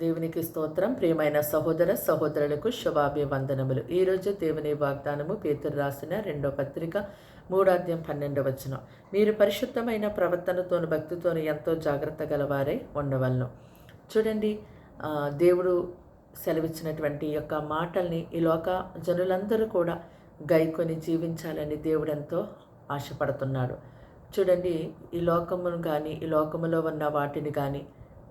దేవునికి స్తోత్రం. ప్రియమైన సహోదర సహోదరులకు శుభాభివందనములు. ఈరోజు దేవుని వాగ్దానము పేతురు రాసిన 2వ పత్రిక 3:12. మీరు పరిశుద్ధమైన ప్రవర్తనతోను భక్తితోను ఎంతో జాగ్రత్త గలవారై ఉండవలను. చూడండి, దేవుడు సెలవిచ్చినటువంటి యొక్క మాటల్ని ఈ లోక జనులందరూ కూడా గైకొని జీవించాలని దేవుడు ఎంతో ఆశపడుతున్నాడు. చూడండి, ఈ లోకమును కానీ ఈ లోకములో ఉన్న వాటిని కానీ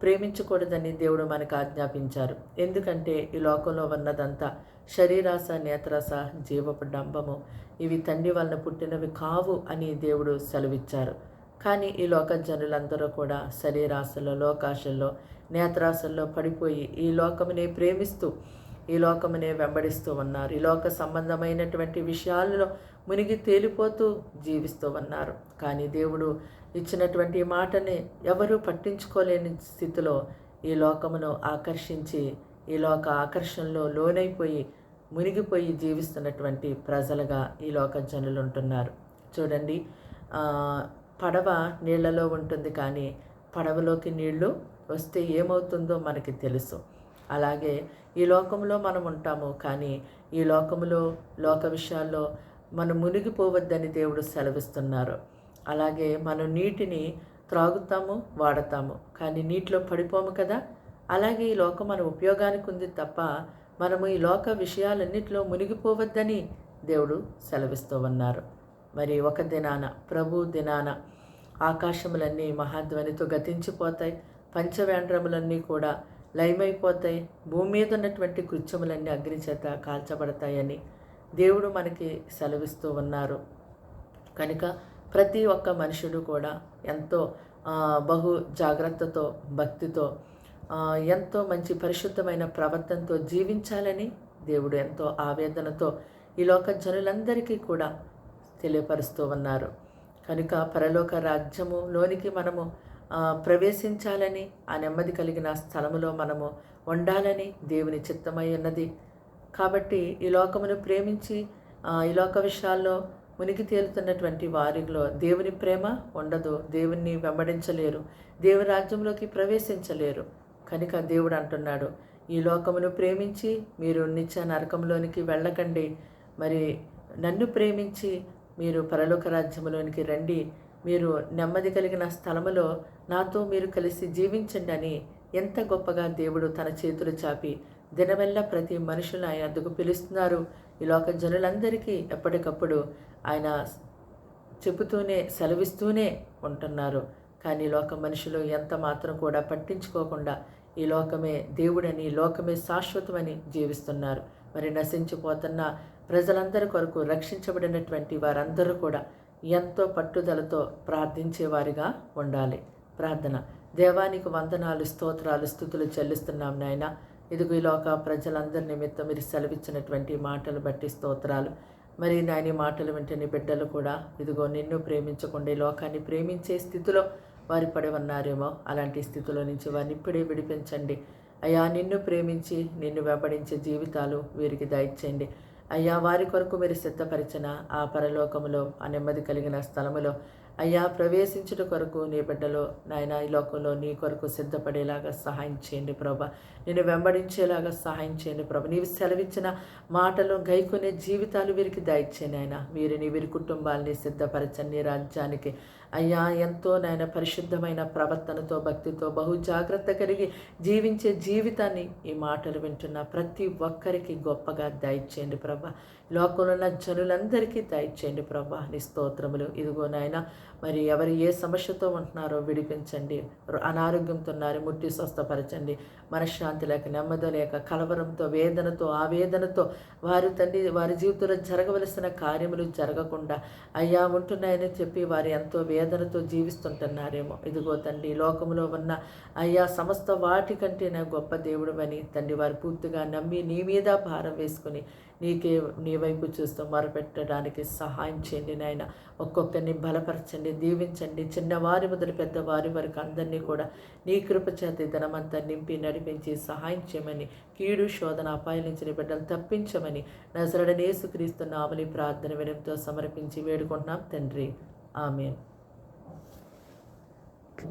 ప్రేమించకూడదని దేవుడు మనకు ఆజ్ఞాపించారు. ఎందుకంటే ఈ లోకంలో ఉన్నదంతా శరీరాశ, నేత్రాశ, జీవపు డంబము, ఇవి తండ్రి వలన పుట్టినవి కావు అని దేవుడు సెలవిచ్చారు. కానీ ఈ లోక జనులందరూ కూడా శరీరాశల్లో, లోకాశల్లో, నేత్రాశల్లో పడిపోయి ఈ లోకమునే ప్రేమిస్తూ ఈ లోకమునే వెంబడిస్తూ ఉన్నారు. ఈ లోక సంబంధమైనటువంటి విషయాలలో మునిగి తేలిపోతూ జీవిస్తూ ఉన్నారు. కానీ దేవుడు ఇచ్చినటువంటి మాటని ఎవరూ పట్టించుకోలేని స్థితిలో ఈ లోకమును ఆకర్షించి ఈ లోక ఆకర్షణలో లోనైపోయి మునిగిపోయి జీవిస్తున్నటువంటి ప్రజలుగా ఈ లోక జనులు ఉంటున్నారు. చూడండి, పడవ నీళ్లలో ఉంటుంది, కానీ పడవలోకి నీళ్లు వస్తే ఏమవుతుందో మనకి తెలుసు. అలాగే ఈ లోకంలో మనం ఉంటాము, కానీ ఈ లోకములో లోక విషయాల్లో మనం మునిగిపోవద్దని దేవుడు సెలవిస్తున్నారు. అలాగే మనం నీటిని త్రాగుతాము, వాడతాము, కానీ నీటిలో పడిపోము కదా. అలాగే ఈ లోకం మన ఉపయోగానికి ఉంది తప్ప మనము ఈ లోక విషయాలన్నిటిలో మునిగిపోవద్దని దేవుడు సెలవిస్తూ ఉన్నారు. మరి ఒక దినాన, ప్రభు దినాన ఆకాశములన్నీ మహాధ్వనితో గతించిపోతాయి, పంచవేంద్రములన్నీ కూడా లయమైపోతాయి, భూమి మీద ఉన్నటువంటి కృత్యములన్నీ అగ్ని చేత కాల్చబడతాయని దేవుడు మనకి సెలవిస్తూ ఉన్నారు. కనుక ప్రతి ఒక్క మనుషుడు కూడా ఎంతో బహు జాగ్రత్తతో, భక్తితో, ఎంతో మంచి పరిశుద్ధమైన ప్రవర్తనతో జీవించాలని దేవుడు ఎంతో ఆవేదనతో ఈ లోక జనులందరికీ కూడా తెలియపరుస్తూ ఉన్నారు. కనుక పరలోక రాజ్యములోనికి మనము ప్రవేశించాలని, ఆ నెమ్మది కలిగిన స్థలములో మనము ఉండాలని దేవుని చిత్తమై ఉన్నది. కాబట్టి ఈ లోకమును ప్రేమించి ఈ లోక విషయాల్లో మునిగి తేలుతున్నటువంటి వారిలో దేవుని ప్రేమ ఉండదు, దేవుణ్ణి వెంబడించలేరు, దేవుని రాజ్యంలోకి ప్రవేశించలేరు. కనుక దేవుడు అంటున్నాడు, ఈ లోకమును ప్రేమించి మీరు నిత్య నరకంలోనికి వెళ్ళకండి, మరి నన్ను ప్రేమించి మీరు పరలోక రాజ్యంలోనికి రండి, మీరు నెమ్మది కలిగిన స్థలములో నాతో మీరు కలిసి జీవించండి అని ఎంత గొప్పగా దేవుడు తన చేతులు చాపి దినవెల్ల ప్రతి మనుషులను ఆయన అద్దకు పిలుస్తున్నారు. ఈ లోక జనులందరికీ ఎప్పటికప్పుడు ఆయన చెబుతూనే, సెలవిస్తూనే ఉంటున్నారు. కానీ లోక మనుషులు ఎంత మాత్రం కూడా పట్టించుకోకుండా ఈ లోకమే దేవుడని, లోకమే శాశ్వతమని జీవిస్తున్నారు. మరి నశించిపోతున్న ప్రజలందరి కొరకు రక్షించబడినటువంటి వారందరూ కూడా ఎంతో పట్టుదలతో ప్రార్థించేవారిగా ఉండాలి. ప్రార్థన. దేవానికి వందనాలు, స్తోత్రాలు, స్తుతులు చెల్లిస్తున్నాం నాయన. ఇదిగో ఈ లోక ప్రజలందరి నిమిత్తం మీరు సెలవిచ్చినటువంటి మాటలు బట్టి స్తోత్రాలు. మరి నాయన మాటలు వింటని బిడ్డలు కూడా ఇదిగో నిన్ను ప్రేమించకుండా ఈ లోకాన్ని ప్రేమించే స్థితిలో వారి పడి ఉన్నారేమో, అలాంటి స్థితిలో నుంచి వారిని ఇప్పుడే విడిపించండి అయ్యా. నిన్ను ప్రేమించి నిన్ను వెంబడించే జీవితాలు వీరికి దయచేయండి అయ్యా. వారి కొరకు మీరు సిద్ధపరిచిన ఆ పరలోకములో, ఆ నెమ్మది కలిగిన స్థలములో అయ్యా ప్రవేశించుట కొరకు నీ బిడ్డలో నాయన ఈ లోకంలో నీ కొరకు సిద్ధపడేలాగా సహాయం చేయండి ప్రభా. నేను వెంబడించేలాగా సహాయం చేయండి ప్రభా. నీవు సెలవిచ్చిన మాటలు గైకొనే జీవితాలు వీరికి దయచేయండి ఆయన. మీరు వీరి కుటుంబాలని సిద్ధపరచండి రాజ్యానికి అయ్యా. ఎంతో నాయన పరిశుద్ధమైన ప్రవర్తనతో, భక్తితో, బహు జాగ్రత్త కలిగి జీవించే జీవితాన్ని ఈ మాటలు వింటున్న ప్రతి ఒక్కరికి గొప్పగా దయచేయండి ప్రభా. లోకంలో ఉన్న జనులందరికీ దయచేయండి ప్రభా. నీ స్తోత్రములు. ఇదిగో నాయన, మరి ఎవరు ఏ సమస్యతో ఉంటున్నారో విడిపించండి. అనారోగ్యంతో ఉన్నారు, ముట్టి స్వస్థపరచండి. మనశ్శాంతి లేక, నెమ్మది లేక, కలవరంతో, వేదనతో, ఆవేదనతో వారి జీవితంలో జరగవలసిన కార్యములు జరగకుండా అయ్యా ఉంటున్నాయని చెప్పి వారు ఎంతో వేదనతో జీవిస్తుంటున్నారేమో. ఇదిగో తండ్రి, లోకంలో ఉన్న అయ్యా సమస్త వాటికంటే నా గొప్ప దేవుడు అని తండ్రి వారు పూర్తిగా నమ్మి నీ మీద భారం వేసుకుని నీ వైపు చూస్తూ మొరపెట్టడానికి సహాయం చేయండి నాయన. ఒక్కొక్కరిని బలపరచండి, దీవించండి. చిన్నవారి మొదలు పెద్దవారి వరకు అందరినీ కూడా నీ కృప చేత దినమంతా నింపి నడిపించి సహాయం చేయమని, కీడు శోధన అపాయం నుంచి బిడ్డలు తప్పించమని నజరేయుడైన యేసుక్రీస్తు నామములో ప్రార్థన వినయంతో సమర్పించి వేడుకుంటున్నాం తండ్రి. ఆమేన్.